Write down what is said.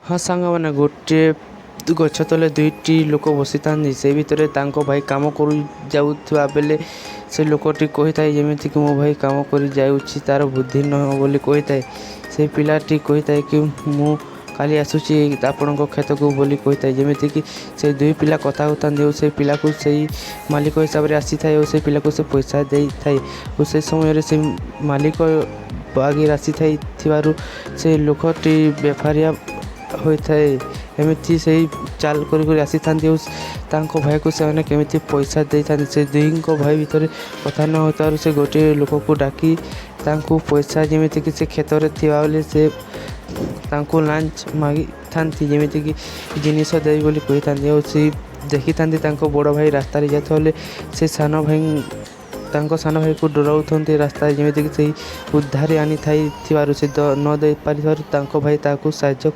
हाँ ସାଙ୍ଗମାନେ ଗୋଟିଏ ଗଛ ତଳେ ଦୁଇଟି ଲୋକ ବସିଥାନ୍ତି। ସେ ଭିତରେ ତାଙ୍କ ଭାଇ କାମ କରି ଯାଉଥିବା ବେଳେ ସେ ଲୋକଟି କହିଥାଏ ଯେମିତିକି ମୋ ଭାଇ କାମ କରି ଯାଉଛି ତା'ର ବୁଦ୍ଧି ନୁହଁ ବୋଲି କହିଥାଏ। ସେ ପିଲାଟି କହିଥାଏ କି ମୁଁ କାଲି ଆସୁଛି ଆପଣଙ୍କ କ୍ଷେତକୁ ବୋଲି କହିଥାଏ। ଯେମିତିକି ସେ ଦୁଇ ପିଲା କଥା ହେଉଥାନ୍ତି ଓ ସେ ପିଲାକୁ ସେଇ ମାଲିକ ହିସାବରେ ଆସିଥାଏ ଓ ସେ ପିଲାକୁ ସେ ପଇସା ଦେଇଥାଏ ଓ ସେ ସମୟରେ ସେ ମାଲିକ ବାଗି ଆସିଥିବାରୁ ସେ ଲୋକଟି ବେପାରିଆ ହୋଇଥାଏ। ଏମିତି ସେଇ ଚାଲ କରି ଆସିଥାନ୍ତି ଓ ତାଙ୍କ ଭାଇକୁ ସେମାନେ କେମିତି ପଇସା ଦେଇଥାନ୍ତି। ସେ ଦୁହିଁଙ୍କ ଭାଇ ଭିତରେ କଥା ନ ହେଉଥିବାରୁ ସେ ଗୋଟିଏ ଲୋକକୁ ଡାକି ତାଙ୍କୁ ପଇସା ଯେମିତିକି ସେ କ୍ଷେତରେ ଥିବାବେଳେ ସେ ତାଙ୍କୁ ଲାଞ୍ଚ ମାଗିଥାନ୍ତି ଯେମିତିକି ଜିନିଷ ଦେବି ବୋଲି କହିଥାନ୍ତି ଆଉ ସେ ଦେଖିଥାନ୍ତି ତାଙ୍କ ବଡ଼ ଭାଇ ରାସ୍ତାରେ ଯାଉଥିବା ବେଳେ ସେ ତାଙ୍କ ସାନ ଭାଇକୁ ଡରାଉଥାନ୍ତି ରାସ୍ତାରେ ଯେମିତିକି ସେଇ ଉଦ୍ଧାରି ଆଣିଥିବାରୁ ସେ ନ ଦେଇପାରିଥିବାରୁ ତାଙ୍କ ଭାଇ ତାକୁ ସାହାଯ୍ୟ